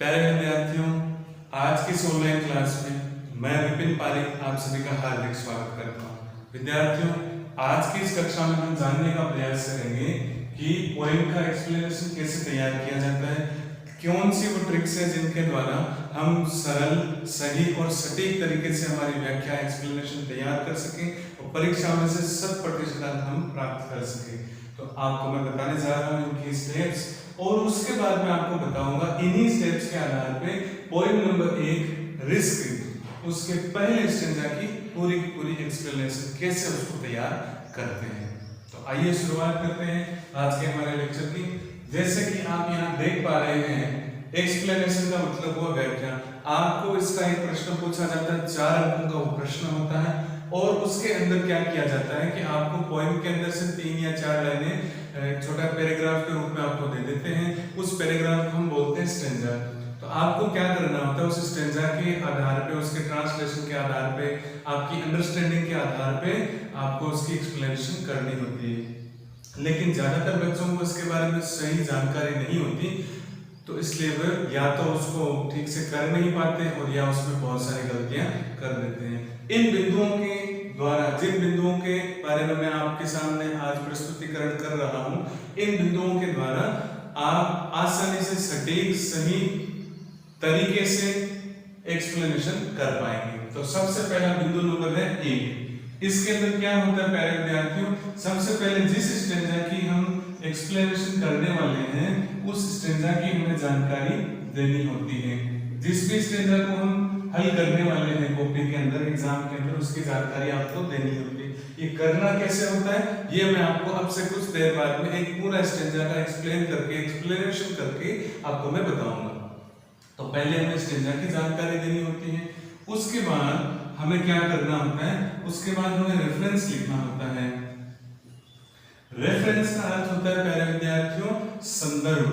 प्यारे विद्यार्थियों, आज की इस ऑनलाइन क्लास में मैं विपिन पारिक आप सभी का हार्दिक स्वागत करता हूँ। विद्यार्थियों, आज की इस कक्षा में हम जानने का प्रयास करेंगे कि पोएम का एक्सप्लेनेशन कैसे तैयार किया जाता है, कौन सी वो ट्रिक्स है जिनके द्वारा हम सरल, सही और सटीक तरीके से हमारी व्याख्या एक्सप्लेनेशन तैयार कर सकें और परीक्षा में से 100% हम प्राप्त कर सकें। तो आपको मैं बताने जा रहा हूँ इनकी स्टेप्स और उसके बाद मैं आपको बताऊंगा इन्हीं स्टेप्स के आधार पे पोएम नंबर 1 रिस्क उसके पहले स्टेंजा की पूरी एक्सप्लेनेशन कैसे उसको तैयार करते हैं। तो आइए शुरुआत करते हैं आज के हमारे लेक्चर की। जैसे कि आप यहाँ देख पा रहे हैं, एक्सप्लेनेशन का मतलब हुआ व्याख्या। आपको इसका एक प्रश्न पूछा जाता है, 4 अंकों का वो प्रश्न होता है और उसके अंदर क्या किया जाता है कि आपको पोएम के अंदर से 3 या 4 लाइनें छोटा पैराग्राफ के रूप में आपको दे देते हैं। उस पैराग्राफ को हम बोलते हैं स्टेंजा। तो आपको क्या करना होता है, उस स्टेंजा के आधार पे, उसके ट्रांसलेशन के आधार पे, आपकी अंडरस्टैंडिंग के आधार पे आपको उसकी एक्सप्लेनेशन करनी होती है। लेकिन ज्यादातर बच्चों को इसके बारे में सही जानकारी नहीं होती, तो इसलिए वे या तो उसको ठीक से कर नहीं पाते और या उसमें बहुत सारी गलतियां कर देते हैं। इन बिंदुओं के द्वारा, जिन बिंदुओं के बारे में मैं आपके सामने आज प्रस्तुतिकरण कर रहा हूं, इन बिंदुओं के द्वारा आप आसानी से सटीक, सही तरीके से एक्सप्लेनेशन कर पाएंगे। तो सबसे पहला बिंदु नंबर है 1। इसके अंदर क्या होता है प्यारे विद्यार्थियों, सबसे पहले जिस स्टेंजा की हम एक्सप्लेनेशन करने वाले हैं उस स्टेंजा की हमें जानकारी देनी होती है। जिस भी स्टेंजा को हम हल करने वाले हैं कॉपी के अंदर, एग्जाम के अंदर, उसकी जानकारी आपको देनी होती है। ये करना कैसे होता है ये मैं आपको अब से कुछ देर बाद में एक पूरा स्टेंजा का एक्सप्लेनेशन करके आपको मैं बताऊंगा। तो पहले हमें स्टेंजा की जानकारी देनी होती है, उसके बाद हमें क्या करना होता है, उसके बाद हमें रेफरेंस लिखना होता है। रेफरेंस का अर्थ होता है प्यारे विद्यार्थियों संदर्भ,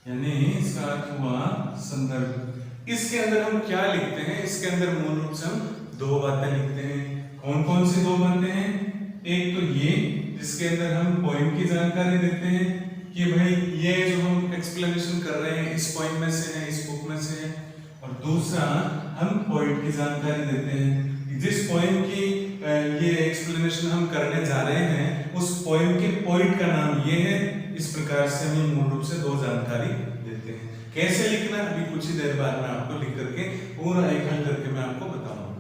यानी इसका अर्थ हुआ संदर्भ। इसके अंदर हम क्या लिखते हैं, इसके अंदर मूल रूप से हम 2 बातें लिखते हैं। कौन कौन सी 2 बातें हैं? एक तो ये जिसके अंदर हम पोएम की जानकारी देते हैं कि भाई ये जो हम एक्सप्लेनेशन कर रहे हैं इस पोएम में से है, इस बुक में से है। और दूसरा हम पोएट की जानकारी देते हैं, जिस पोएम की ये एक्सप्लेनेशन हम करने जा रहे हैं उस पोएम के पोएट का नाम ये है। इस प्रकार से हम मूल रूप से 2 जानकारी देते हैं। कैसे लिखना अभी कुछ ही देर बाद मैं आपको लिख करके पूरा एक हल करके मैं आपको बताऊंगा।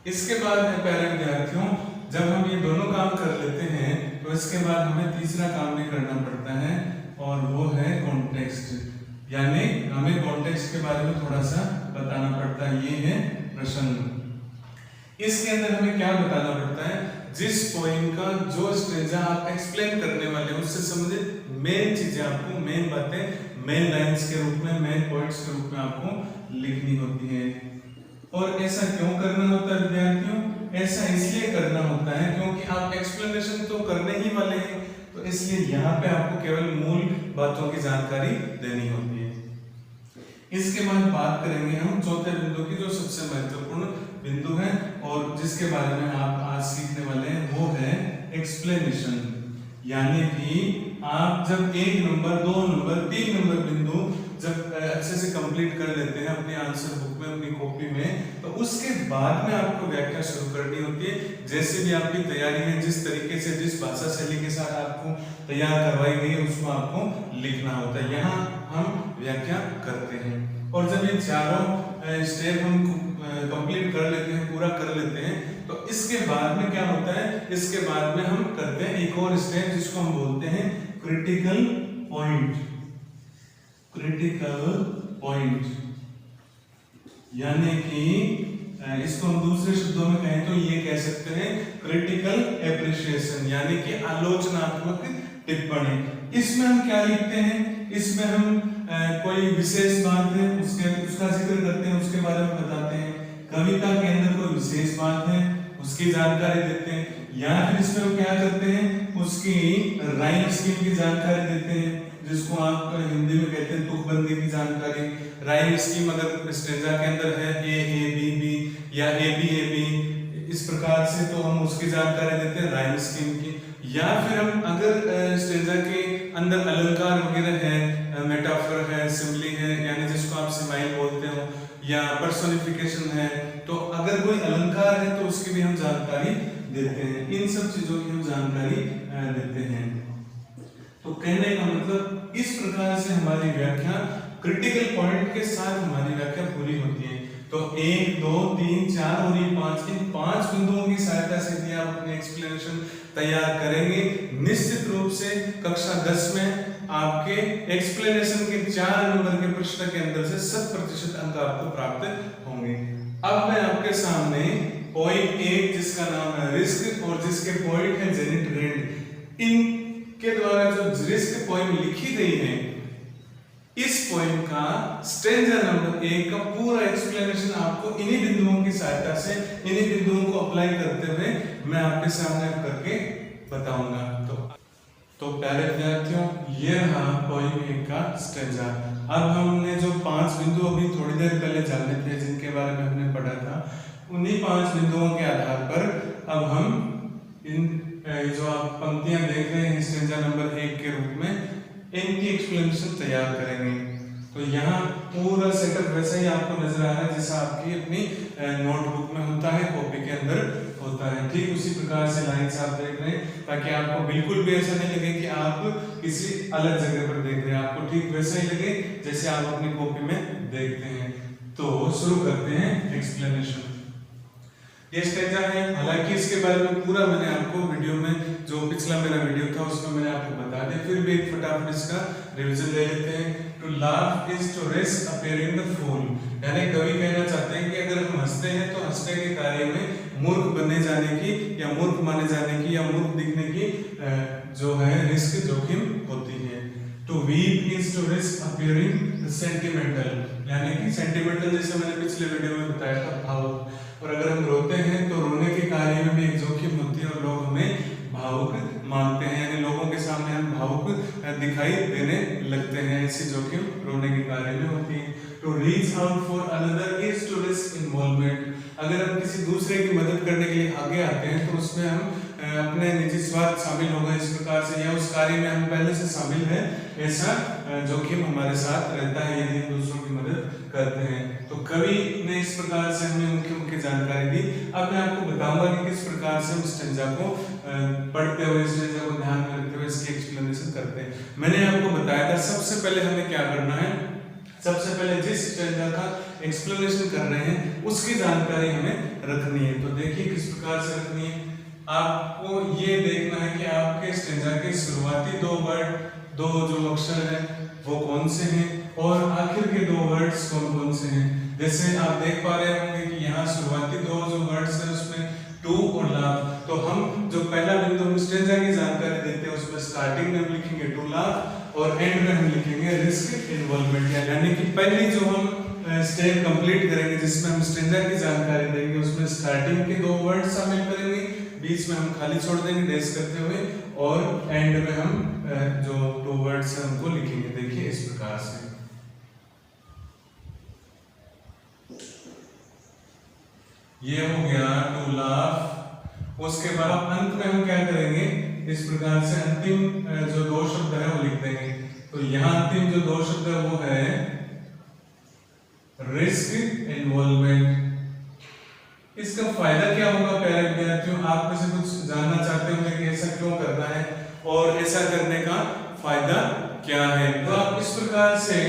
इसके बाद है प्यारे विद्यार्थियों, जब हम ये दोनों काम कर लेते हैं तो इसके बाद हमें तीसरा काम भी करना पड़ता है और वो है कॉन्टेक्स्ट, यानी हमें कॉन्टेक्स्ट के बारे में थोड़ा सा बताना पड़ता है। ये है प्रश्न। इसके अंदर हमें क्या बताना पड़ता है, जिस पोएम का जो स्टेंजा आप एक्सप्लेन करने वाले हैं उससे संबंधित मेन चीजें आपको, मेन बातें मेन लाइंस के रूप में, मेन पॉइंट्स के रूप में आपको लिखनी होती है। और ऐसा क्यों करना होता है विद्यार्थियों? ऐसा इसलिए करना होता है क्योंकि आप एक्सप्लेनेशन तो करने ही वाले हैं, तो इसलिए यहाँ पे आपको केवल मूल बातों की जानकारी देनी होती है। इसके बाद बात करेंगे हम चौथे बिंदु की, जो सबसे महत्वपूर्ण बिंदु है और जिसके बारे में आप आज सीखने वाले हैं, वो है एक्सप्लेनेशन। यानी कि आप जब 1 नंबर, 2 नंबर, 3 नंबर बिंदु जब अच्छे से कंप्लीट कर लेते हैं अपनी आंसर बुक में, अपनी कॉपी में, तो उसके बाद में आपको व्याख्या शुरू करनी होती है। जैसे भी आपकी तैयारी है, जिस तरीके से, जिस भाषा शैली के साथ आपको तैयार करवाई गई है उसको आपको लिखना होता है। यहाँ हम व्याख्या करते हैं और जब ये चारों स्टेप हम कंप्लीट कर लेते हैं, पूरा कर लेते हैं, तो इसके बाद में क्या होता है, इसके बाद में हम करते हैं एक और स्टेप जिसको हम बोलते हैं क्रिटिकल पॉइंट। क्रिटिकल पॉइंट यानी कि इसको हम दूसरे शब्दों में कहें तो ये कह सकते हैं क्रिटिकल एप्रिसिएशन, यानी कि आलोचनात्मक टिप्पणी। इसमें हम क्या लिखते हैं, इसमें हम कोई विशेष बात है उसका जिक्र करते हैं, उसके बारे में बताते हैं। कविता के अंदर कोई विशेष बात है उसकी जानकारी देते हैं, या फिर इसमें हम क्या करते हैं, उसकी राइम स्कीम की जानकारी देते हैं, जिसको आप हिंदी में कहते हैं तुकबंदी की जानकारी। राइम स्कीम अगर स्टेंजा के अंदर है ए ए बी बी या ए बी, इस प्रकार से तो हम उसकी जानकारी देते हैं राइम स्कीम की। या फिर हम अगर स्टेंजा के अंदर अलंकार वगैरह है, मेटाफर है, सिमिली है, यानी जिसको आप सिमाइल बोलते हो, या पर्सोनिफिकेशन है, तो अगर कोई अलंकार है तो उसकी भी हम जानकारी देते हैं। इन सब चीजों की हम जानकारी देते हैं। तो कहने का मतलब इस प्रकार से हमारी व्याख्या क्रिटिकल पॉइंट के साथ हमारी व्याख्या पूरी होती है। तो 1, 2, 3, 4 और ये 5, इन 5 बिंदुओं की सहायता से यदि आप अपने एक्सप्लेनेशन तैयार करेंगे, निश्चित रूप से कक्षा 10 में आपके एक्सप्लेनेशन के 4 नंबर के प्रश्न के अंदर से 100% अंक आपको प्राप्त होंगे। अब मैं आपके सामने पॉइंट 1 जिसका नाम है रिस्क और जिसके पॉइंट है जेनिट रेंड, इनके द्वारा जो रिस्क पॉइंट लिखी गई है, इस पॉइंट का स्टेंजा नंबर 1 का पूरा एक्सप्लेनेशन आपको इन्हीं बिंदुओं की सहायता से, इन्हीं बिंदुओं को अप्लाई करते हुए मैं आपके सामने करके बताऊंगा। तो प्यारे विद्यार्थियों, ये रहा पॉइंट 1 का स्टेंजा। अब हमने जो 5 बिंदु अभी थोड़ी देर पहले जाने थे, जिनके बारे में हमने पढ़ा था, उन्हीं 5 बिंदुओं के आधार पर अब हम इन जो आप पंक्तियां देख रहे हैं स्टेंजा नंबर 1 के रूप में, इनकी एक्सप्लेनेशन तैयार करेंगे। तो यहाँ पूरा सेटअप वैसा ही आपको नजर आ रहा है जैसा आपकी अपनी नोटबुक में होता है, कॉपी के अंदर होता है। ठीक उसी प्रकार से लाइन से आप देख रहे हैं, ताकि आपको बिल्कुल भी ऐसा नहीं लगे कि आप किसी अलग जगह पर देख रहे हैं, आपको ठीक वैसा ही लगे जैसे आप अपनी कॉपी में देखते हैं। तो शुरू करते हैं एक्सप्लेनेशन। ये स्टेंजा है, हालांकि इसके बारे में पूरा मैंने आपको वीडियो में, जो पिछला मेरा वीडियो था उसमें मैंने आपको बता दिया, फिर भी एक फटाफट इसका रिवीजन ले लेते हैं। To laugh is to risk appearing the fool, यानी कवि कहना चाहते हैं कि अगर हम हंसते हैं तो हंसने के कार्य में मूर्ख बने जाने की या मूर्ख माने जाने की या मूर्ख दिखने की जो है रिस्क, जोखिम होती है। To weep is to risk appearing sentimental, यानी कि सेंटिमेंटल जैसे मैंने पिछले वीडियो में बताया था, भावुक। और अगर हम रोते हैं तो रोने के कार्य में भी एक जोखिम होती है और लोग हमें भावुक मानते हैं, यानी लोगों के सामने हम भावुक दिखाई देने लगते हैं, ऐसी जोखिम रोने के कार्य में होती है। To reach out for another is to risk involvement, अगर हम किसी दूसरे की मदद करने के लिए आगे आते हैं तो उसमें हम अपने निजी स्वार्थ शामिल हो गए इस प्रकार से, या उस कार्य में हम पहले से शामिल हैं, ऐसा जोखिम हमारे साथ रहता है यदि हम दूसरों की मदद करते हैं। तो कवि ने इस प्रकार से हमें मुख्य मुख्य जानकारी दी। अब मैं आपको बताऊंगा कि किस प्रकार से हम स्टेंजा को पढ़ते हुए, स्टेंजा को ध्यान में रखते हुए इसकी एक्सप्लेनेशन करते हैं। मैंने आपको बताया था सबसे पहले हमें क्या करना है, सबसे पहले जिस स्टेंजा का एक्सप्लेनेशन कर रहे हैं उसकी जानकारी हमें रखनी है। तो देखिए किस प्रकार से रखनी है। आपको ये देखना है कि आपके स्टेंजा के शुरुआती 2 वर्ड, 2 जो अक्षर हैं वो कौन से हैं और आखिर के 2 वर्ड्स कौन कौन से हैं। जैसे आप देख पा रहे होंगे कि यहाँ शुरुआती 2 जो वर्ड्स हैं उसमें टू और लाफ, तो हम जो पहला बिंदु हम स्टेंजा की जानकारी देते हैं उसमें स्टार्टिंग में हम लिखेंगे टू लाफ और एंड में हम लिखेंगे रिस्क इन्वॉल्वमेंट, यानी कि पहली जो हम स्टेप कंप्लीट करेंगे जिसमें हम स्टेंजा की जानकारी देंगे उसमें स्टार्टिंग के 2 वर्ड शामिल करेंगे, बीच में हम खाली छोड़ देंगे डैश करते हुए, और एंड में हम जो 2 वर्ड्स हैं उनको लिखेंगे। देखिए इस प्रकार से। ये हो गया टू लाफ। उसके बाद अंत में हम क्या करेंगे, इस प्रकार से अंतिम जो 2 शब्द है वो लिख देंगे। तो यहाँ अंतिम जो 2 शब्द है वो है रिस्क इन्वॉल्वमेंट। इसका फायदा क्या होगा प्यारे विद्यार्थियों, आप में से कुछ जानना चाहते होंगे कि ऐसा क्यों करना है और ऐसा करने का फायदा क्या है। तो आप इस प्रकार से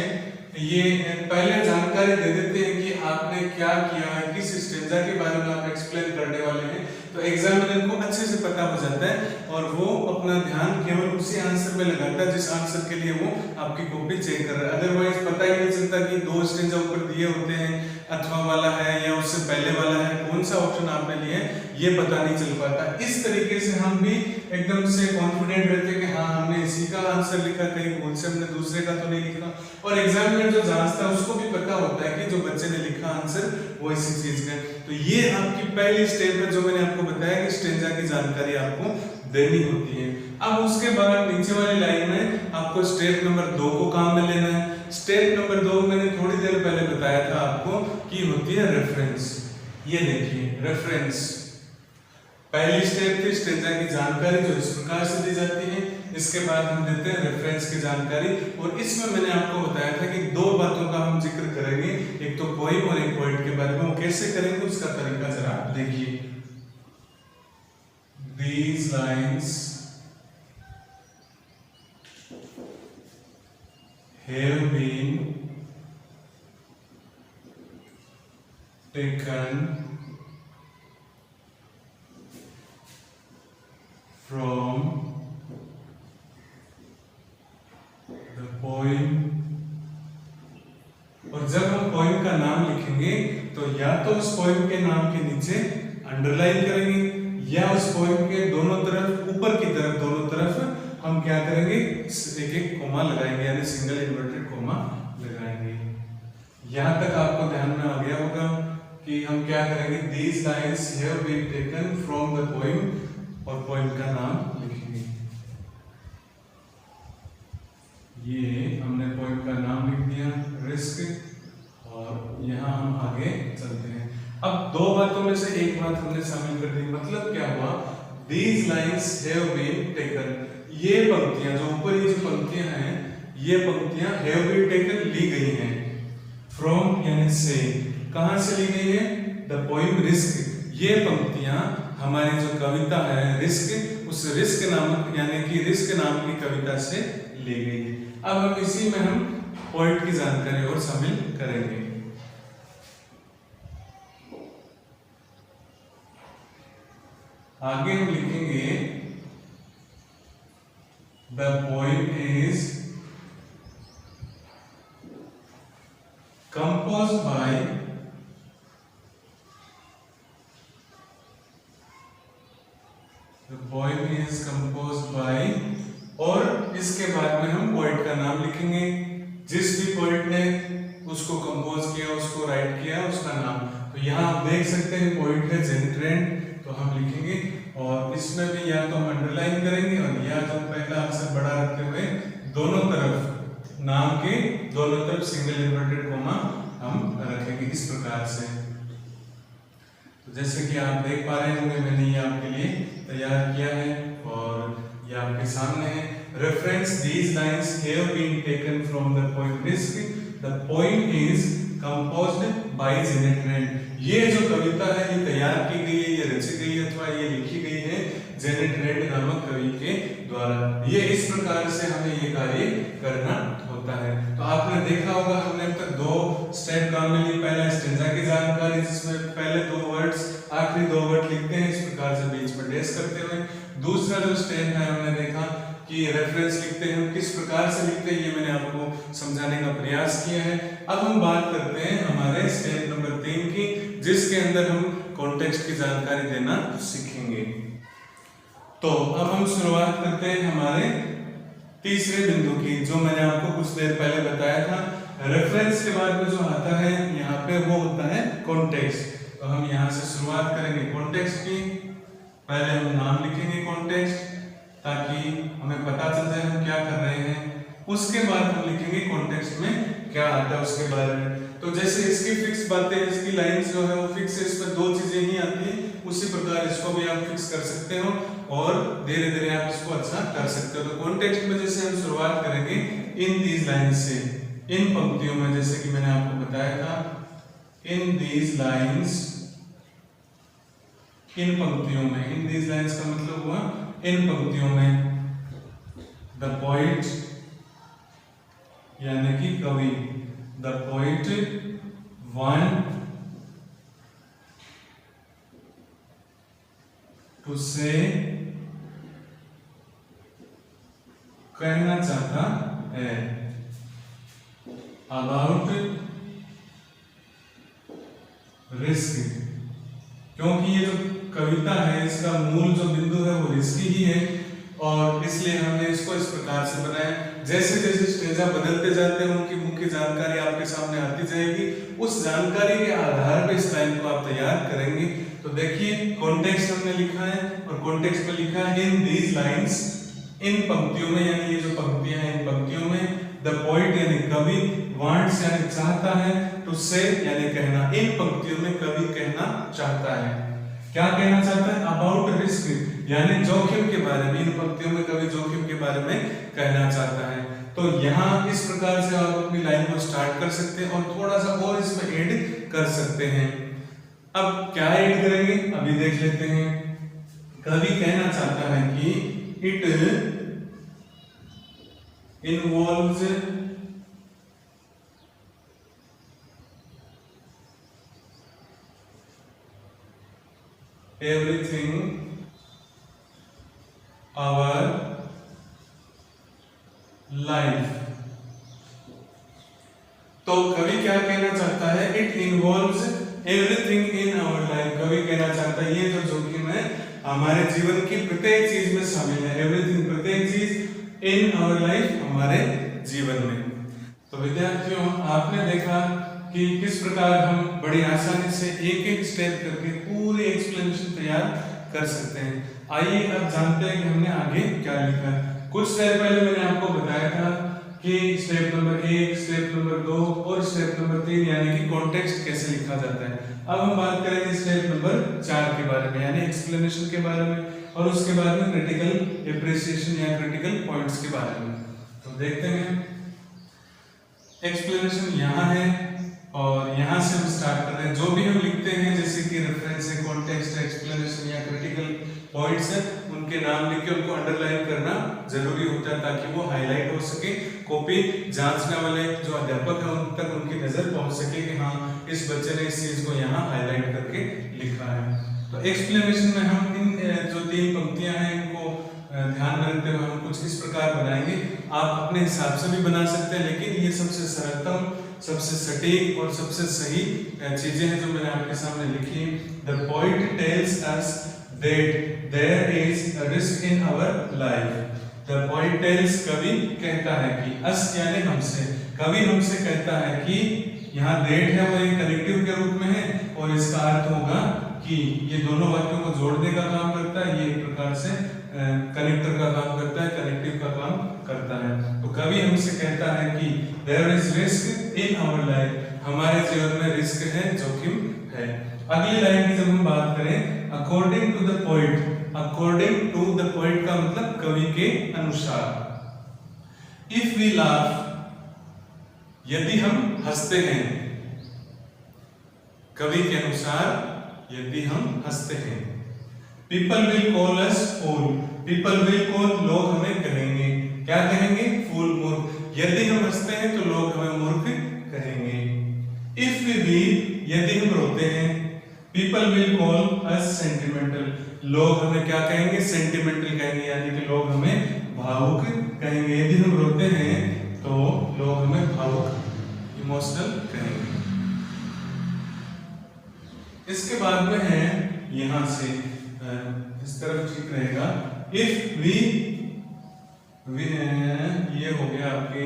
ये पहले जानकारी दे देते हैं कि आपने क्या किया है, किस स्टेंजा के बारे में आप एक्सप्लेन करने वाले हैं, तो एग्जामिनर को अच्छे से पता हो जाता है और वो अपना ध्यान केवल उसी आंसर में लगाता है जिस आंसर के लिए वो आपकी कॉपी चेक कर रहा है। अदरवाइज पता ही नहीं चलता कि 2 स्टेंजा ऊपर दिए होते हैं, अथवा वाला है या उससे पहले वाला है, कौन सा ऑप्शन आपने लिए ये पता नहीं चल पाता। इस तरीके से हम भी एकदम से कॉन्फिडेंट रहते हैं कि हाँ हमने इसी का आंसर लिखा, कहीं भूल से हमने दूसरे का तो नहीं लिखा। और एग्जामिनर जो जांचता है उसको भी पता होता है कि जो बच्चे ने लिखा आंसर वो इसी चीज का। तो ये आपकी पहली स्टेप है जो मैंने आपको बताया कि स्टेंजा की जानकारी आपको देनी होती है। अब उसके बाद नीचे वाली लाइन में आपको स्टेप नंबर 2 को काम में लेना है। स्टेप नंबर 2 मैंने थोड़ी देर पहले बताया था आपको कि होती है रेफरेंस। ये देखिए रेफरेंस, पहली स्टेप थी स्टेंजा की जानकारी जो इस प्रकार से दी जाती है, इसके बाद हम देते हैं रेफरेंस की जानकारी। और इसमें मैंने आपको बताया था कि दो बातों का हम जिक्र करेंगे, एक तो पोइम और एक पोएट के बारे में। वो कैसे करेंगे उसका तरीका जरा देखिए। These lines have been taken from the poem। और जब हम पोइम का नाम लिखेंगे तो या तो उस पोइम के नाम के नीचे अंडरलाइन करेंगे या उस पोइम के दोनों तरफ, ऊपर की तरफ दोनों तरफ हम क्या करेंगे, एक एक कोमा लगाएंगे, यानी सिंगल इन्वर्टेड कोमा लगाएंगे। यहां तक आपको ध्यान में आ गया होगा कि हम क्या करेंगे, these lines have been taken from the poem, और पोइम का नाम लिखेंगे। ये हमने पोइम का नाम लिख दिया रिस्क, और यहाँ हम आगे चलते हैं। अब दो बातों में से एक बात हमने शामिल कर दी, मतलब क्या हुआ, these lines have been taken, ये पंक्तियां जो ऊपर ये जो पंक्तियां हैं, ये पंक्तियां have been taken ली गई हैं from यानी से, कहां से ली गई है, the poem रिस्क। ये पंक्तियां हमारी जो कविता है रिस्क, उस रिस्क नामक यानी कि रिस्क नाम की कविता से ली गई है। अब हम इसी में हम पोएट की जानकारी और शामिल करेंगे। आगे हम लिखेंगे the poem is composed bye poem is composed bye, और इसके बाद में हम पोएट का नाम लिखेंगे, जिस भी पोएट ने उसको कंपोज किया, उसको राइट किया, उसका नाम। तो यहाँ आप देख सकते हैं पोएट है जेनिट रैंड, तो हम लिखेंगे, और इसमें भी या तो हम अंडरलाइन करेंगे और या तो पहला अक्षर बड़ा रखते हुए दोनों तरफ, नाम के दोनों तरफ सिंगल इन्वर्टेड कोमा हम रखेंगे इस प्रकार से। तो जैसे कि आप देख पा रहे होंगे, मैंने ये आपके लिए तैयार किया है और ये आपके सामने है। Reference, these lines have been taken from the poem Risk. The poem is composed by Janet Rand. ये जो कविता है ये तैयार की गई है, ये रची गई है अथवा ये लिखी गई है जेनेट रैंड नामक कवि के द्वारा। ये इस प्रकार से हमें ये कार्य करना होता है। तो आपने देखा होगा हमने अब तक दो स्टेप काम में ली। पहला स्टेंजा की जानकारी, जिसमें पहले दो वर्ड्स आखिरी दो वर्ड लिखते हैं इस प्रकार से बीच में डैश करते हुए। दूसरा जो स्टेप है हमने देखा कि रेफरेंस लिखते हैं, किस प्रकार से लिखते हैं, ये मैंने आपको समझाने का प्रयास किया है। अब हम बात करते हैं हमारे स्टेप नंबर 3 की, जिसके अंदर हम कॉन्टेक्स्ट की जानकारी देना सीखेंगे। तो अब हम शुरुआत करते हैं हमारे तीसरे बिंदु की, जो मैंने आपको कुछ देर पहले बताया था। रेफरेंस के बाद में जो आता है यहाँ पे वो होता है कॉन्टेक्स्ट। तो हम यहाँ से शुरुआत करेंगे कॉन्टेक्स्ट की। पहले हम नाम लिखेंगे कॉन्टेक्स्ट, ताकि हमें पता चल जाए हम क्या कर रहे हैं। उसके बाद हम लिखेंगे कॉन्टेक्स्ट में क्या आता है उसके बारे में। तो जैसे इसकी फिक्स बातें, इसकी लाइंस जो है वो फिक्स है, इसमें दो चीजें ही आती हैं, उसी प्रकार इसको भी आप फिक्स कर सकते हो और धीरे धीरे आप इसको अच्छा कर सकते हो। तो कॉन्टेक्स्ट में जैसे हम शुरुआत करेंगे इन दीज लाइंस से, इन पंक्तियों में, जैसे कि मैंने आपको बताया था, इन दीज लाइंस, इन पंक्तियों में, इन दीज लाइंस का मतलब हुआ इन पंक्तियों में, द पोइट यानी कि कवि, द पोइट वांट टू से, कहना चाहता है, अबाउट रिस्क। क्योंकि ये जो कविता है इसका मूल जो बिंदु है वो रिस्क ही है, और इसलिए हमने इसको इस प्रकार से बनाया। जैसे जैसे स्टेजा बदलते जाते हैं उनकी मुख्य जानकारी आपके सामने आती जाएगी, उस जानकारी के आधार पर इस लाइन को आप तैयार करेंगे। तो देखिए कॉन्टेक्स्ट हमने लिखा है, और कॉन्टेक्स्ट में लिखा है इन दीज लाइंस, इन पंक्तियों में, यानी ये जो पंक्तियां हैं इन पंक्तियों में, द पोइट यानी कवि, वांट्स यानी चाहता है, टू से यानी कहना, इन पंक्तियों में कवि कहना चाहता है। क्या कहना चाहता है? अबाउट रिस्क, यानी जोखिम के बारे में। इन पंक्तियों में कवि जोखिम के बारे में कहना चाहता है। तो यहाँ इस प्रकार से आप अपनी लाइन को स्टार्ट कर सकते हैं और थोड़ा सा और इसमें ऐड कर सकते हैं। अब क्या ऐड करेंगे अभी देख लेते हैं। कवि कहना चाहता है कि it involves everything our life। तो कवि क्या कहना चाहता है? It involves everything in our life. कवि कहना चाहता है ये जो जोखिम है हमारे जीवन की प्रत्येक चीज में शामिल है। एवरीथिंग, प्रत्येक चीज, इन आवर लाइफ, हमारे जीवन में। तो विद्यार्थियों, आपने देखा कि किस प्रकार हम बड़ी आसानी से एक एक स्टेप करके पूरी एक्सप्लेनेशन तैयार कर सकते हैं। आइए अब जानते हैं कि हमने आगे क्या लिखा है। कुछ स्टेप पहले मैंने आपको बताया था कि स्टेप नंबर 1, स्टेप नंबर 2 और स्टेप नंबर 3 यानी कि कॉन्टेक्स्ट कैसे लिखा जाता है। अब हम बात करेंगे स्टेप नंबर 4 के बारे में, यानी एक्सप्लेनेशन के बारे में, और उसके बाद में क्रिटिकल एप्रिसिएशन या क्रिटिकल पॉइंट्स के बारे में। तो देखते हैं, एक्सप्लेनेशन यहाँ है और यहाँ से हम स्टार्ट कर रहे हैं। जो भी हम लिखते हैं जैसे कि रेफरेंस है, कॉन्टेक्स्ट है, एक्सप्लेनेशन या क्रिटिकल पॉइंट्स है, उनके नाम लिख के उनको अंडरलाइन करना जरूरी होता है ताकि वो हाईलाइट हो सके। कॉपी जांचने वाले जो अध्यापक है उन तक उनकी नजर पहुंच सके कि हाँ इस बच्चे ने इस चीज को यहाँ हाईलाइट करके लिखा है। तो एक्सप्लेनेशन में हम इन जो 3 पंक्तियां हैं इनको ध्यान में रखते हुए हम कुछ इस प्रकार बनाएंगे। आप अपने हिसाब से भी बना सकते हैं, लेकिन ये सबसे सरलतम, सबसे सटीक और सबसे सही चीजें हैं जो मैंने आपके सामने लिखी। The poet tells us that there is a risk in our life। The poet tells, कवि कहता है कि, us यानी हमसे, कवि हमसे कहता है कि, यहाँ that है वो एक कनेक्टिव के रूप में है और इसका अर्थ होगा कि ये दोनों वाक्यों को जोड़ने का काम करता है। ये एक प्रकार से कनेक्टर का काम करता है, कनेक्टिव का काम करता है। तो कवि हमसे कहता है कि there is risk in our life, हमारे जीवन में रिस्क है, जोखिम है। अगली लाइन की जब हम बात करें, according to the poet, according to the poet का मतलब कवि के अनुसार। if we laugh, यदि हम हंसते हैं, कवि के अनुसार यदि हम हंसते हैं। people will call us fool, people will call, लोग हमें कहेंगे, क्या कहेंगे? फूल, मूर्ख। यदि हम हंसते हैं तो लोग हमें मूर्ख कहेंगे। if we weep, यदि हम रोते हैं, people will call us sentimental, लोग हमें क्या कहेंगे? सेंटिमेंटल कहेंगे, यानी कि लोग हमें भावुक कहेंगे। यदि हम रोते हैं तो लोग हमें भावुक, इमोशनल कहेंगे। इसके बाद में है यहां से इस तरफ ठीक रहेगा। if we ये हो गया आपके,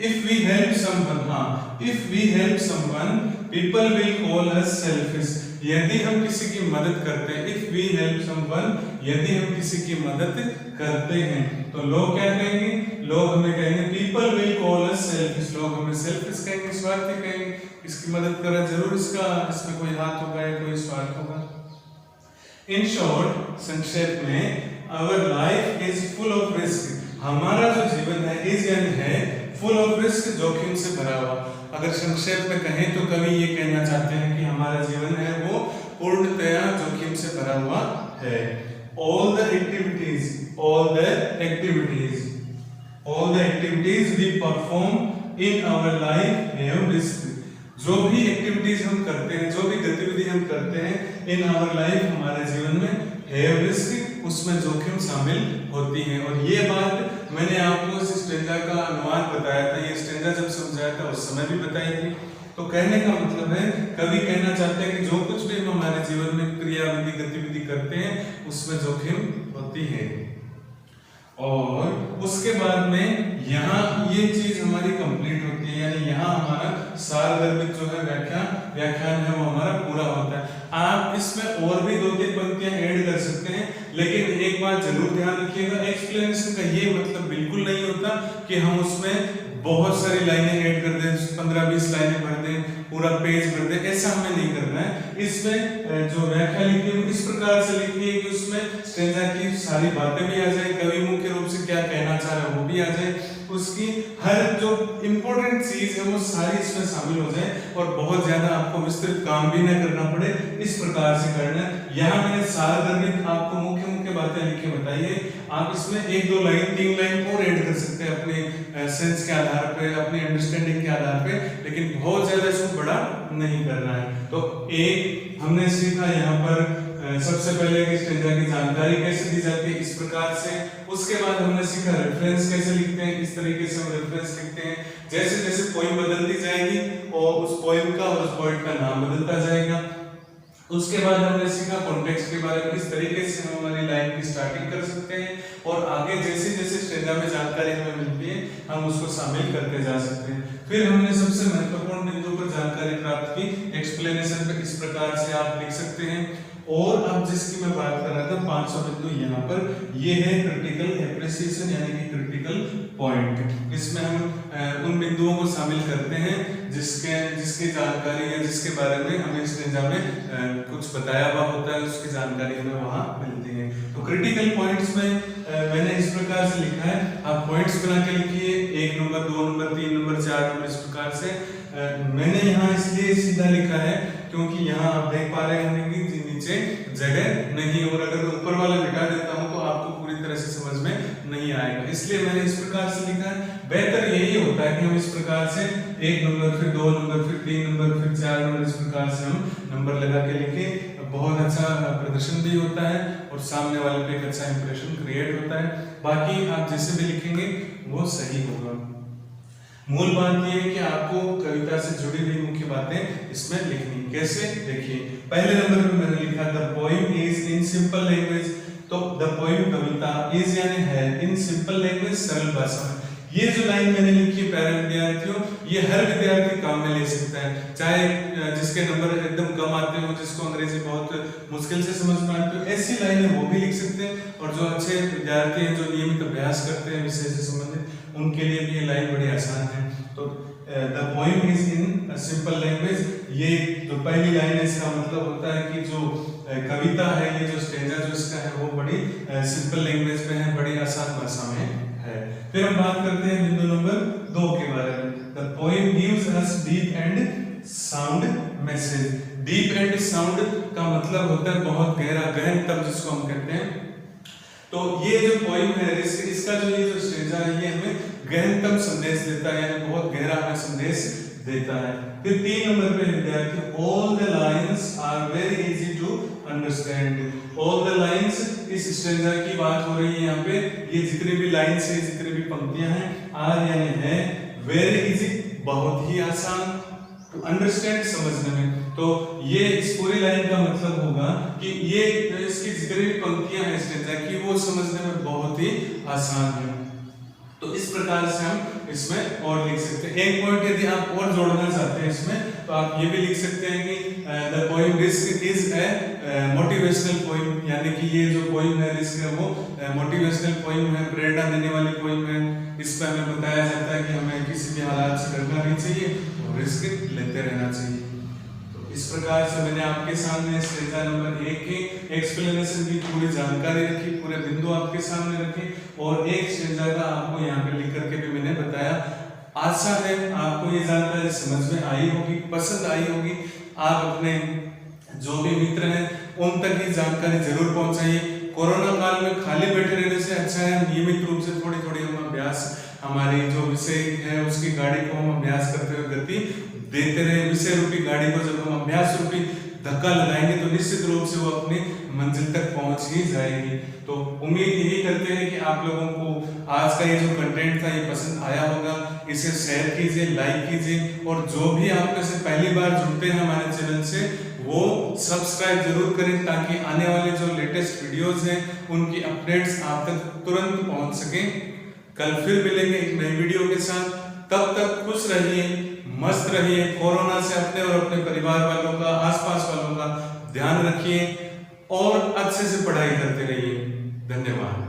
if we help someone, हाँ, if we help someone, people will call us selfish, यदि हम किसी की मदद करते हैं। if we help someone, यदि हम किसी की मदद करते हैं तो लोग क्या कहेंगे? लोग हमें कहेंगे people will call us selfish, लोग हमें selfish कहेंगे, स्वार्थी कहेंगे। इसकी मदद करें जरूर, इसमें कोई हाथ होगा या कोई स्वार्थ होगा। In short, संक्षेप में, our life is full of risk, हमारा जो जीवन है is यानी है full of risk, जोखिम से भरा हुआ। अगर संक्षेप में कहें तो कवि ये कहना चाहते हैं कि हमारा जीवन है वो पूर्णतया जोखिम से भरा हुआ है। all the activities we perform in our life have risk, जो भी एक्टिविटीज हम करते हैं, जो भी गतिविधि हम करते हैं इन आवर लाइफ, हमारे जीवन में हैव रिस्क, उसमें जोखिम शामिल होती है। और ये बात मैंने आपको इस स्टेंजा का अनुवाद बताया था, ये स्टेंजा जब समझाया था उस समय भी बताई थी। तो कहने का मतलब है, कवि कहना चाहते हैं कि जो कुछ भी हम हमारे जीवन में क्रियाविधि गतिविधि करते हैं उसमें जोखिम होती है। और उसके बाद में यहाँ ये चीज हमारी कंप्लीट होती है, यानी यहाँ हमारा सारगर्भित जो है व्याख्यान है वो हमारा पूरा होता है। आप इसमें और भी 2-3 पंक्तियां ऐड कर सकते हैं, लेकिन एक बात जरूर ध्यान रखिएगा, एक्सप्लेनेशन का ये मतलब बिल्कुल नहीं होता कि हम उसमें बहुत सारी लाइनें ऐड कर दें, 15-20 लाइनें भर दें, पूरा पेज भर दें, ऐसा हमें नहीं करना है। इसमें जो व्याख्या लिखी है इस प्रकार से लिखी है कि उसमें स्टेंजा की सारी बातें भी आ जाए, कवि मुख्य रूप से क्या कहना चाह रहा है वो भी आ जाए, उसकी हर जो इम्पोर्टेंट चीज है वो सारी इसमें शामिल हो जाए और बहुत ज्यादा आपको विस्तृत काम भी न करना पड़े, इस प्रकार से करना है। यहाँ मैंने सारगर्भित आपको मुख्य मुख्य बातें लिखी बताइए, आप इसमें 1-2 लाइन 3 लाइन और ऐड कर सकते हैं अपने सेंस के आधार पे, अपनी अंडरस्टैंडिंग के आधार पे, लेकिन बहुत ज्यादा इसको बड़ा नहीं करना है। तो एक हमने सीखा यहाँ पर सबसे पहले कि स्टेंजा की जानकारी कैसे दी जाती है, इस प्रकार से। उसके बाद हमने सीखा रेफरेंस कैसे लिखते हैं, इस तरीके से हम रेफरेंस लिखते हैं। जैसे जैसे पोएम बदलती जाएगी और उस पोएम का और उस पोएट का नाम बदलता जाएगा। उसके बाद हमने सीखा कॉन्टेक्स्ट के बारे में, किस तरीके से हम हमारी लाइन की स्टार्टिंग कर सकते हैं और आगे जैसे जैसे स्टेंजा में जानकारी हमें मिलती है हम उसको शामिल करते जा सकते हैं। फिर हमने सबसे महत्वपूर्ण बिंदु पर जानकारी प्राप्त की, एक्सप्लेनेशन पे इस प्रकार से आप लिख सकते हैं। और अब जिसकी मैं बात कर रहा था 500 बिंदु, यहाँ पर ये है क्रिटिकल एप्रिसिएशन यानी कि क्रिटिकल पॉइंट। इसमें हम उन बिंदुओं को शामिल करते हैं जिसकी जानकारी या जिसके बारे में हमें स्टेंजा में कुछ बताया हुआ होता है, उसकी जानकारी हमें वहां मिलती है। तो क्रिटिकल पॉइंट्स में मैंने इस प्रकार से लिखा है, आप पॉइंट्स बना के लिखिए, 1 नंबर 2 नंबर 3 नंबर 4 नंबर, इस प्रकार से। मैंने यहाँ इसलिए सीधा लिखा है क्योंकि यहाँ आप देख पा रहे होंगे कि नीचे जगह नहीं, और अगर मैं ऊपर वाला मिटा देता हूँ तो आपको पूरी तरह से समझ में नहीं आएगा, इसलिए मैंने इस प्रकार से लिखा है। बेहतर यही होता है कि हम इस प्रकार से 1 नंबर फिर 2 नंबर फिर 3 नंबर फिर 4 नंबर, इस प्रकार से हम नंबर लगा के लिखें। बहुत अच्छा प्रदर्शन भी होता है और सामने वाले पे एक अच्छा इंप्रेशन क्रिएट होता है। बाकी आप जैसे भी लिखेंगे वो सही होगा। मूल बात यह है कि आपको कविता से जुड़ी हुई मुख्य बातें इसमें लिखनी। कैसे, देखिए पहले नंबर पे मैंने लिखा the poem is in simple language. तो द पोएम कविता इज यानी है इन सिंपल लैंग्वेज, सरल भाषा में। ये जो लाइन मैंने लिखी है प्यारे विद्यार्थियों, ये हर विद्यार्थी काम में ले सकता है, चाहे जिसके नंबर एकदम कम आते हो, जिसको अंग्रेजी बहुत मुश्किल से समझ में आती हो, ऐसी लाइनें वो भी लिख सकते हैं। और जो अच्छे विद्यार्थी हैं, जो नियमित अभ्यास करते हैं विषय से संबंधित, उनके लिए भी ये लाइन बड़ी आसान है। तो the poem is in simple language, ये जो पहली लाइन है इसका मतलब होता है कि जो कविता है, ये जो स्टेंजा जो इसका है वो बड़ी सिंपल लैंग्वेज पे है, बड़ी आसान भाषा में है। फिर हम बात करते हैं बिंदु नंबर 2 के बारे में। The poem gives us deep and sound message. Deep and sound का मतलब होता है बहुत गहरा, गहनतम जिसको हम कहते हैं। तो ये जो पोएम है इसका जो ये जो स्टेंजा है ये हमें गहनतम संदेश देता है, यानी बहुत गहरा हमें संदेश देता है। फिर 3 नंबर पे विद्यार्थी, all the lines are very easy to understand. All the lines, इस स्टेंजा की बात हो रही है यहाँ पे, ये जितनी भी लाइन्स है, जितनी भी पंक्तियां हैं, आर यानी है, वेरी इजी बहुत ही आसान, टू अंडरस्टैंड समझने में। तो ये इस पूरी लाइन का मतलब होगा कि ये इसकी जितनी भी पंक्तियां हैं स्टेंजा की, वो समझने में बहुत ही आसान है। तो इस प्रकार से हम इसमें और लिख सकते हैं। एक पॉइंट यदि आप और जोड़ना चाहते हैं इसमें, तो आप ये भी लिख सकते हैं कि the poem risk is a motivational poem, यानी कि ये जो पोएम है रिस्क है वो मोटिवेशनल पोएम है, प्रेरणा देने वाली पोएम है। इसमें हमें बताया जाता है कि हमें किसी भी हालात से डरना नहीं चाहिए और रिस्क लेते रहना चाहिए। तो इस प्रकार से मैंने आपके सामने स्टेंजा नंबर 1 की एक्सप्लेनेशन की पूरी जानकारी रखी, पूरे बिंदु आपके सामने रखे, और एक स्टेंजा का आपको यहाँ पे लिख करके भी मैंने बताया। आशा है आपको ये जानकारी समझ में आई होगी, पसंद आई होगी। आप अपने जो भी मित्र हैं उन तक ये जानकारी जरूर पहुंचाइए। कोरोना काल में खाली बैठे रहने से अच्छा है नियमित रूप से थोड़ी थोड़ी हम अभ्यास, हमारी जो विषय है उसकी गाड़ी को हम अभ्यास करते हुए गति देते रहे। विषय रूपी गाड़ी को जब हम अभ्यास रूपी धक्का लगाएंगे तो निश्चित रूप से वो अपनी मंजिल तक पहुंच ही जाएगी। तो उम्मीद यही करते हैं कि आप लोगों को आज का ये जो कंटेंट था ये पसंद आया होगा। इसे शेयर कीजिए, लाइक कीजिए, और जो भी आप में से पहली बार जुड़ते हैं हमारे चैनल से वो सब्सक्राइब जरूर करें, ताकि आने वाले जो लेटेस्ट वीडियोस हैं उनकी अपडेट्स आप तक तुरंत पहुंच सकें। कल फिर मिलेंगे एक नई वीडियो के साथ, तब तक खुश रहिए, मस्त रहिए, कोरोना से अपने और अपने परिवार वालों का, आसपास वालों का ध्यान रखिए और अच्छे से पढ़ाई करते रहिए। धन्यवाद।